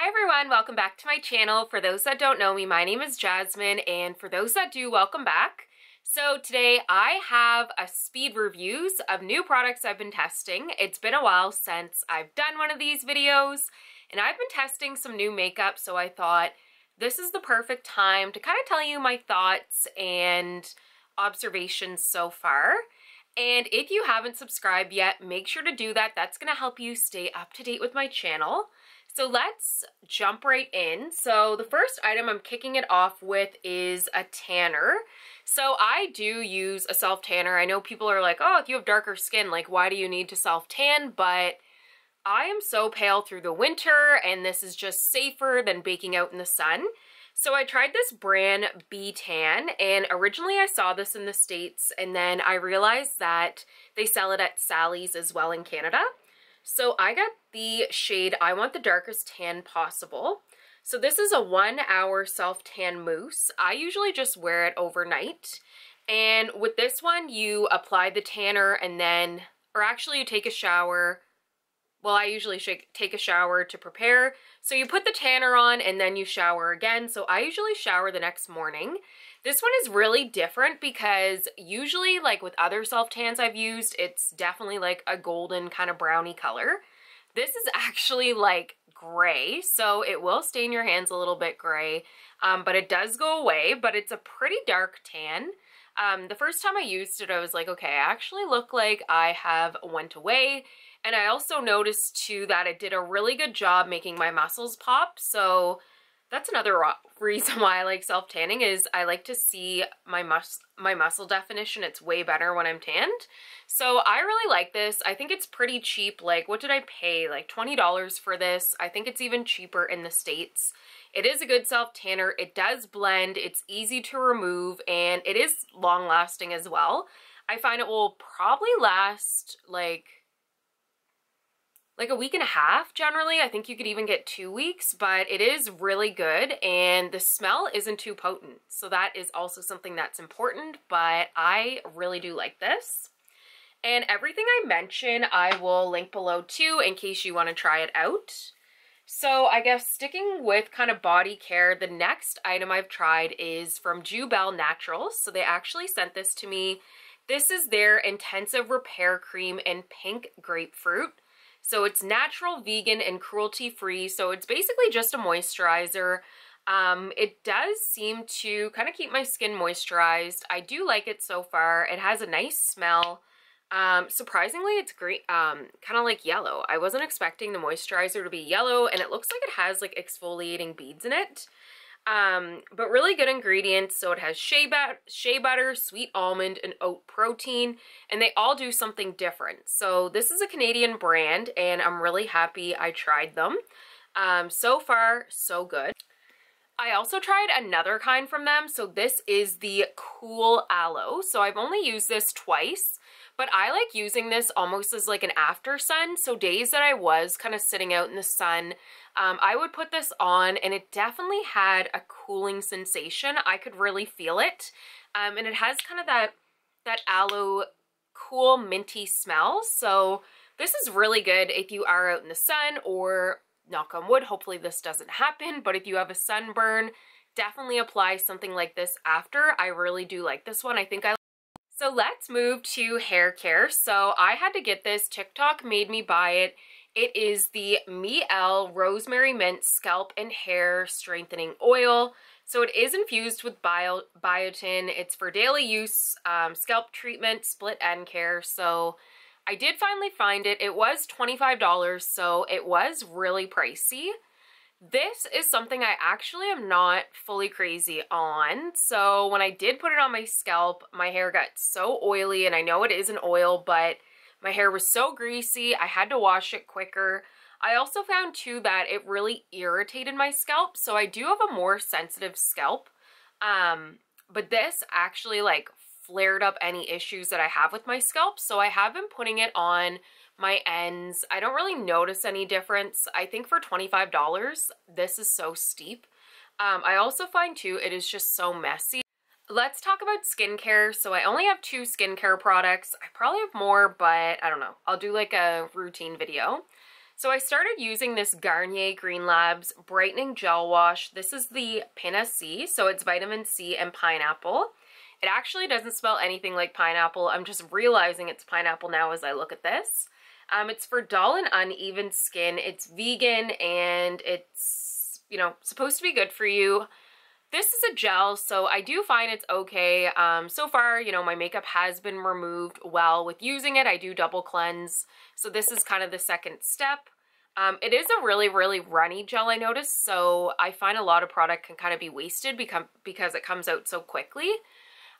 Hi everyone, welcome back to my channel. For those that don't know me, my name is Jasmine, and for those that do, welcome back. So today I have a speed reviews of new products I've been testing. It's been a while since I've done one of these videos, and I've been testing some new makeup, so I thought this is the perfect time to kind of tell you my thoughts and observations so far. And if you haven't subscribed yet, make sure to do that. That's going to help you stay up to date with my channel. So let's jump right in. So the first item I'm kicking it off with is a tanner. So I do use a self tanner. I know people are like, oh, if you have darker skin, like why do you need to self tan? But I am so pale through the winter and this is just safer than baking out in the sun. So I tried this brand B-Tan, and originally I saw this in the States, and then I realized that they sell it at Sally's as well in Canada. So I got the shade I Want the Darkest Tan Possible. So this is a 1 hour self-tan mousse. I usually just wear it overnight. And with this one, you apply the tanner and then, or actually you take a shower. Well, I usually take a shower to prepare. So you put the tanner on and then you shower again. So I usually shower the next morning. This one is really different because usually, like with other self-tans I've used, it's definitely like a golden kind of brownie color. This is actually like gray, so it will stain your hands a little bit gray, but it does go away, but it's a pretty dark tan. The first time I used it, I was like, okay, I actually look like I have went away. And I also noticed too that it did a really good job making my muscles pop. So that's another reason why I like self-tanning, is I like to see my muscle definition. It's way better when I'm tanned. So I really like this. I think it's pretty cheap. Like, what did I pay? Like $20 for this. I think it's even cheaper in the States. It is a good self-tanner. It does blend. It's easy to remove, and it is long-lasting as well. I find it will probably last like a week and a half generally. I think you could even get 2 weeks, but it is really good and the smell isn't too potent. So that is also something that's important, but I really do like this. And everything I mention, I will link below too in case you want to try it out. So I guess sticking with kind of body care, the next item I've tried is from Jubel Naturals. So they actually sent this to me. This is their Intensive Repair Cream in Pink Grapefruit. So it's natural, vegan, and cruelty-free. So it's basically just a moisturizer. It does seem to kind of keep my skin moisturized. I do like it so far. It has a nice smell. Surprisingly, it's great, kind of like yellow. I wasn't expecting the moisturizer to be yellow, and it looks like it has like exfoliating beads in it. But really good ingredients. So it has shea butter, sweet almond, and oat protein, and they all do something different. So this is a Canadian brand, and I'm really happy I tried them. So far, so good. I also tried another kind from them. So this is the Cool Aloe. So I've only used this twice, but I like using this almost as like an after sun. So days that I was kind of sitting out in the sun, I would put this on, and it definitely had a cooling sensation. I could really feel it. And it has kind of that aloe cool minty smell. So this is really good if you are out in the sun, or knock on wood, hopefully this doesn't happen, but if you have a sunburn, definitely apply something like this after. I really do like this one. So let's move to hair care. So I had to get this. TikTok made me buy it. It is the Mielle Rosemary Mint Scalp and Hair Strengthening Oil. So it is infused with biotin. It's for daily use, scalp treatment, split end care. So I did finally find it. It was $25, so it was really pricey. This is something I actually am not fully crazy on. So when I did put it on my scalp, my hair got so oily, and I know it is an oil, but my hair was so greasy, I had to wash it quicker. I also found too that it really irritated my scalp, so I do have a more sensitive scalp. But this actually like flared up any issues that I have with my scalp, so I have been putting it on my ends. I don't really notice any difference. I think for $25, this is so steep. I also find too, it is just so messy. Let's talk about skincare. So I only have 2 skincare products. I probably have more, but I don't know. I'll do like a routine video. So I started using this Garnier Green Labs Brightening Gel Wash. This is the Pinea C, so it's vitamin C and pineapple. It actually doesn't smell anything like pineapple. I'm just realizing it's pineapple now as I look at this. It's for dull and uneven skin. It's vegan and it's, you know, supposed to be good for you. This is a gel, so I do find it's okay. So far, you know, my makeup has been removed well with using it. I do double cleanse, so this is kind of the second step. It is a really, really runny gel, I noticed, so I find a lot of product can kind of be wasted because it comes out so quickly.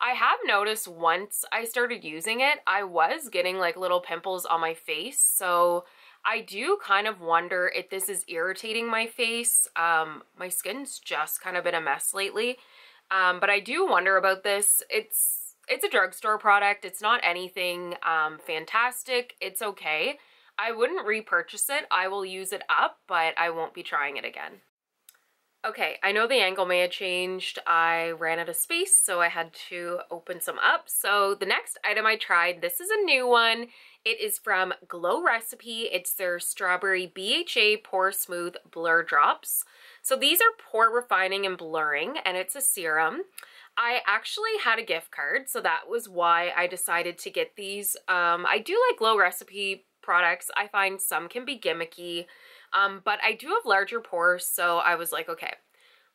I have noticed once I started using it, I was getting like little pimples on my face, so I do kind of wonder if this is irritating my face. My skin's just kind of been a mess lately, but I do wonder about this. It's a drugstore product. It's not anything fantastic. It's okay. I wouldn't repurchase it. I will use it up, but I won't be trying it again. Okay, I know the angle may have changed. I ran out of space, so I had to open some up. So the next item I tried, this is a new one. It is from Glow Recipe. It's their Strawberry BHA Pore Smooth Blur Drops. So these are pore refining and blurring, and it's a serum. I actually had a gift card, so that was why I decided to get these. I do like Glow Recipe products. I find some can be gimmicky. But I do have larger pores, so I was like, okay,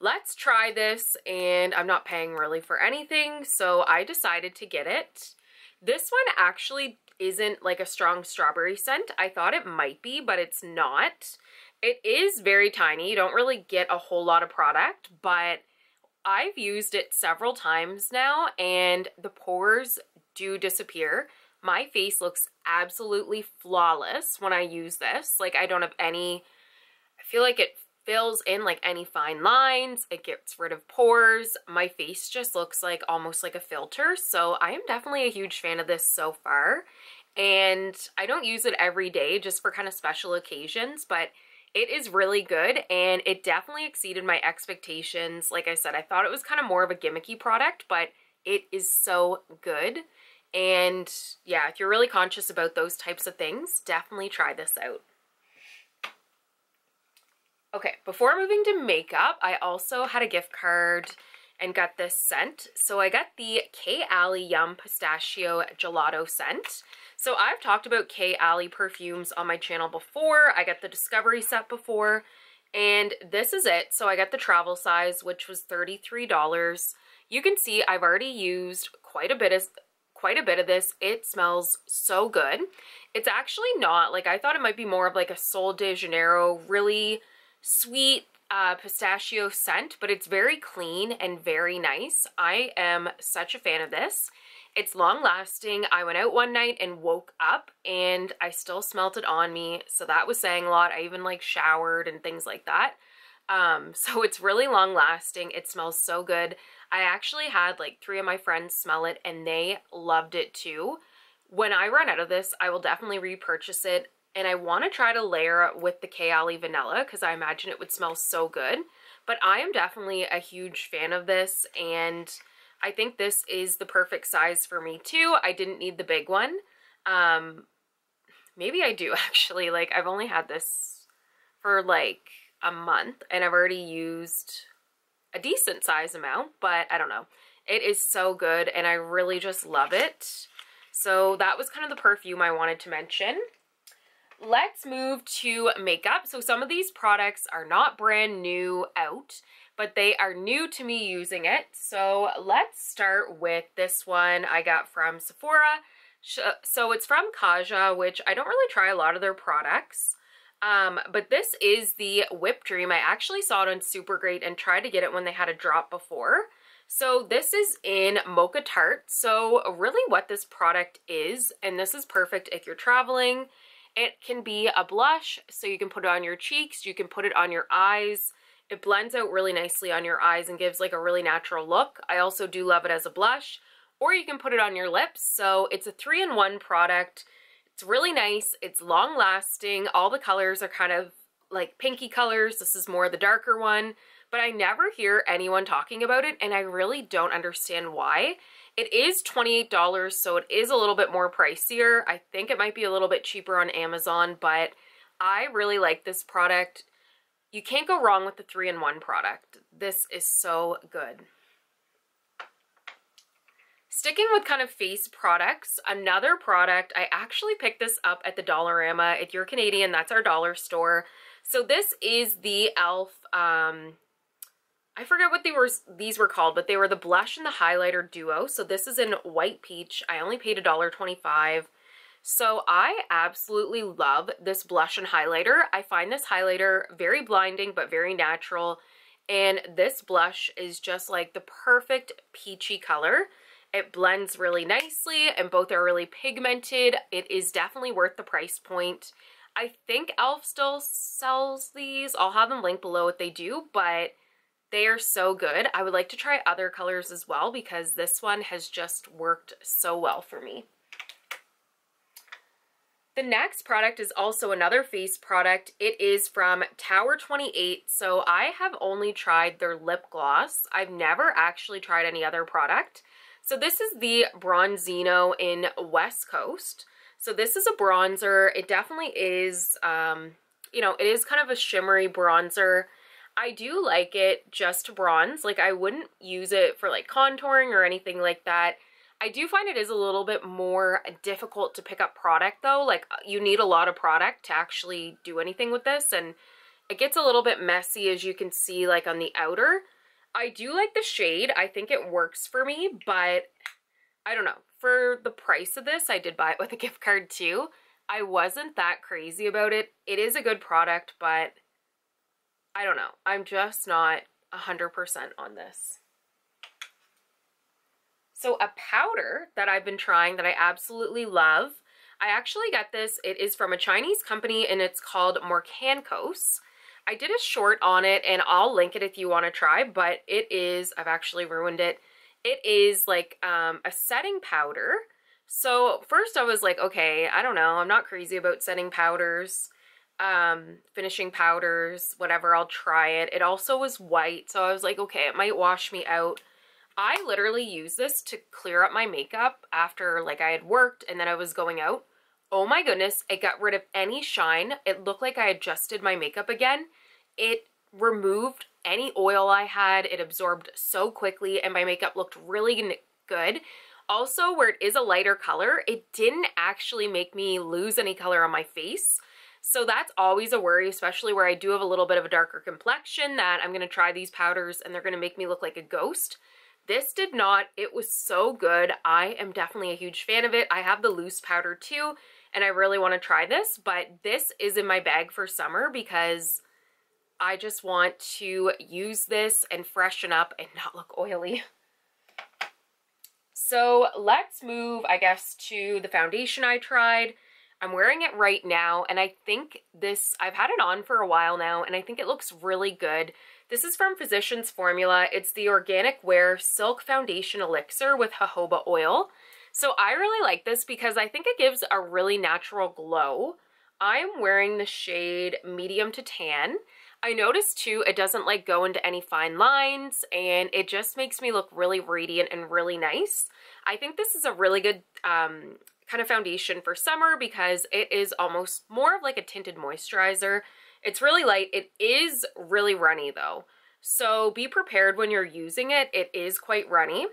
let's try this, and I'm not paying really for anything, so I decided to get it. This one actually isn't like a strong strawberry scent. I thought it might be, but it's not. It is very tiny. You don't really get a whole lot of product, but I've used it several times now, and the pores do disappear. My face looks absolutely flawless when I use this. Like, I don't have any, I feel like it fills in like any fine lines. It gets rid of pores. My face just looks like almost like a filter. So I am definitely a huge fan of this so far. And I don't use it every day, just for kind of special occasions, but it is really good, and it definitely exceeded my expectations. Like I said, I thought it was kind of more of a gimmicky product, but it is so good. And yeah, if you're really conscious about those types of things, definitely try this out. Okay, before moving to makeup, I also had a gift card and got this scent. So I got the K. Ali Yum Pistachio Gelato scent. So I've talked about K. Ali perfumes on my channel before. I got the Discovery set before, and this is it. So I got the travel size, which was $33. You can see I've already used quite a bit of this. It smells so good. It's actually not, like, I thought it might be more of like a Sol de Janeiro, really sweet pistachio scent, but it's very clean and very nice. I am such a fan of this. It's long lasting. I went out one night and woke up and I still smelt it on me, so that was saying a lot. I even like showered and things like that. So it's really long lasting. It smells so good. I actually had like 3 of my friends smell it and they loved it too. When I run out of this, I will definitely repurchase it, and I want to try to layer it with the K. Ali Vanilla because I imagine it would smell so good. But I am definitely a huge fan of this, and I think this is the perfect size for me too. I didn't need the big one. Maybe I do actually. Like, I've only had this for like a month and I've already used a decent size amount, but I don't know. It is so good and I really just love it. So that was kind of the perfume I wanted to mention. Let's move to makeup. So some of these products are not brand new out, but they are new to me using it. So let's start with this one I got from Sephora. So it's from Kaja, which I don't really try a lot of their products. But this is the Whipped Dream. I actually saw it on Super Great and tried to get it when they had a drop before. So this is in Mocha Tart. So really what this product is, and this is perfect if you're traveling, it can be a blush, so you can put it on your cheeks, you can put it on your eyes. It blends out really nicely on your eyes and gives like a really natural look. I also do love it as a blush, or you can put it on your lips. So it's a 3-in-1 product. It's really nice. It's long lasting. All the colors are kind of like pinky colors. This is more the darker one, but I never hear anyone talking about it, and I really don't understand why. It is $28, so it is a little bit more pricier. I think it might be a little bit cheaper on Amazon, but I really like this product. You can't go wrong with the 3-in-1 product. This is so good. Sticking with kind of face products, another product, I actually picked this up at the Dollarama. If you're Canadian, that's our dollar store. So this is the e.l.f. I forget what these were called, but they were the blush and the highlighter duo. So this is in White Peach. I only paid $1.25. So I absolutely love this blush and highlighter. I find this highlighter very blinding, but very natural. And this blush is just like the perfect peachy color. It blends really nicely and both are really pigmented. It is definitely worth the price point. I think e.l.f. still sells these. I'll have them linked below if they do, but they are so good. I would like to try other colors as well because this one has just worked so well for me. The next product is also another face product. It is from Tower 28. So I have only tried their lip gloss. I've never actually tried any other product. So this is the Bronzino in West Coast. So this is a bronzer. It definitely is, you know, it is kind of a shimmery bronzer. I do like it just to bronze. Like I wouldn't use it for like contouring or anything like that. I do find it is a little bit more difficult to pick up product though. Like you need a lot of product to actually do anything with this, and it gets a little bit messy as you can see like on the outer. I do like the shade. I think it works for me, but I don't know. For the price of this, I did buy it with a gift card too. I wasn't that crazy about it. It is a good product, but I don't know. I'm just not 100% on this. So a powder that I've been trying that I absolutely love. I actually got this. It is from a Chinese company and it's called Morcancos. I did a short on it and I'll link it if you want to try, but it is, I've actually ruined it. It is like a setting powder. So first I was like, okay, I don't know. I'm not crazy about setting powders, finishing powders, whatever. I'll try it. It also was white. So I was like, okay, it might wash me out. I literally use this to clear up my makeup after like I had worked and then I was going out. Oh my goodness, it got rid of any shine. It looked like I adjusted my makeup again. It removed any oil I had. It absorbed so quickly and my makeup looked really good. Also, where it is a lighter color, it didn't actually make me lose any color on my face. So that's always a worry, especially where I do have a little bit of a darker complexion, that I'm going to try these powders and they're going to make me look like a ghost. This did not. It was so good. I am definitely a huge fan of it. I have the loose powder too, and I really want to try this, but this is in my bag for summer because I just want to use this and freshen up and not look oily. So let's move, I guess, to the foundation I tried. I'm wearing it right now, and I think this, I've had it on for a while now, and I think it looks really good. This is from Physicians Formula. It's the Organic Wear Silk Foundation Elixir with jojoba oil. So I really like this because I think it gives a really natural glow. I'm wearing the shade medium to tan. I noticed too, it doesn't like go into any fine lines and it just makes me look really radiant and really nice. I think this is a really good kind of foundation for summer because it is almost more of like a tinted moisturizer. It's really light. It is really runny though. So be prepared when you're using it. It is quite runny.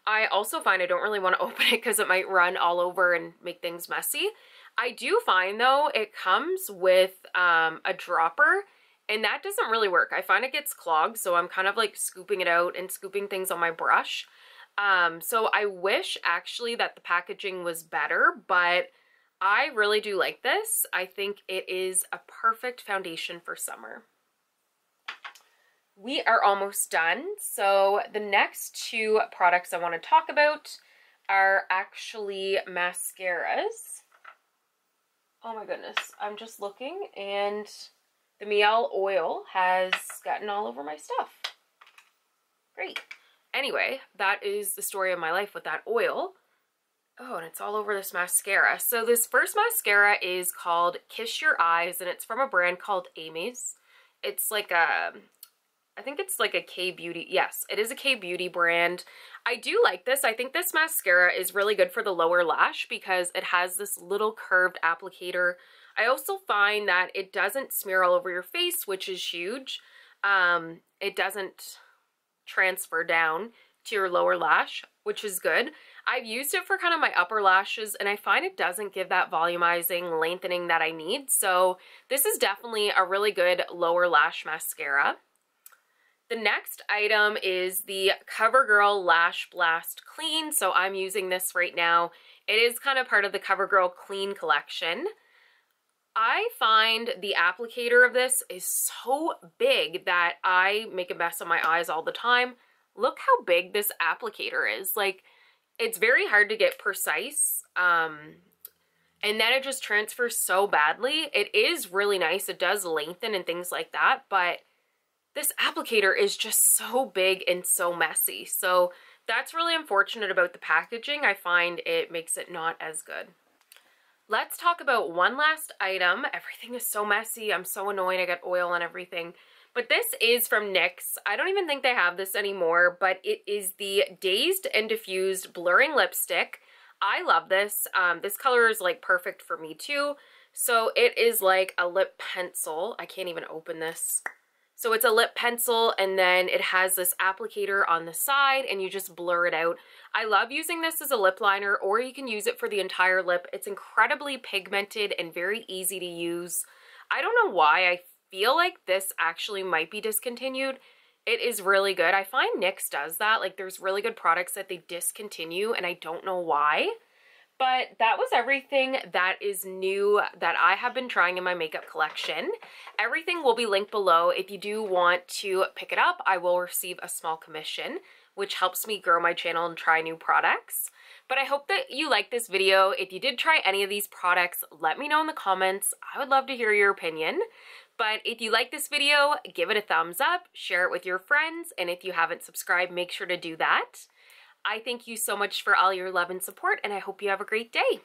I also find I don't really want to open it because it might run all over and make things messy. I do find though it comes with a dropper and that doesn't really work. I find it gets clogged, so I'm kind of like scooping it out and scooping things on my brush. So I wish actually that the packaging was better, but I really do like this. I think it is a perfect foundation for summer. We are almost done. So the next two products I want to talk about are actually mascaras. Oh my goodness, I'm just looking and the Miel oil has gotten all over my stuff. Great. Anyway, that is the story of my life with that oil. Oh, and it's all over this mascara. So this first mascara is called Kiss Your Eyes, and it's from a brand called Amy's. It's like a, I think it's like a K-Beauty. Yes, it is a K-Beauty brand. I do like this. I think this mascara is really good for the lower lash because it has this little curved applicator I also find that it doesn't smear all over your face, which is huge. It doesn't transfer down to your lower lash, which is good. I've used it for kind of my upper lashes, and I find it doesn't give that volumizing, lengthening that I need. So this is definitely a really good lower lash mascara. The next item is the CoverGirl Lash Blast Clean. So I'm using this right now. It is kind of part of the CoverGirl Clean collection. I find the applicator of this is so big that I make a mess of my eyes all the time. Look how big this applicator is. Like, it's very hard to get precise. And then it just transfers so badly. It is really nice. It does lengthen and things like that, but this applicator is just so big and so messy. So that's really unfortunate about the packaging. I find it makes it not as good. Let's talk about one last item. Everything is so messy. I'm so annoyed. I got oil on everything. But this is from NYX. I don't even think they have this anymore, but it is the Dazed and Diffused Blurring Lipstick. I love this. This color is like perfect for me too. So it is like a lip pencil. I can't even open this. So it's a lip pencil, and then it has this applicator on the side, and you just blur it out. I love using this as a lip liner, or you can use it for the entire lip. It's incredibly pigmented and very easy to use. I don't know why. I feel like this actually might be discontinued. It is really good. I find NYX does that. Like, there's really good products that they discontinue, and I don't know why. But that was everything that is new that I have been trying in my makeup collection. Everything will be linked below. If you do want to pick it up, I will receive a small commission, which helps me grow my channel and try new products. But I hope that you liked this video. If you did try any of these products, let me know in the comments. I would love to hear your opinion. But if you like this video, give it a thumbs up, share it with your friends, and if you haven't subscribed, make sure to do that. I thank you so much for all your love and support, and I hope you have a great day.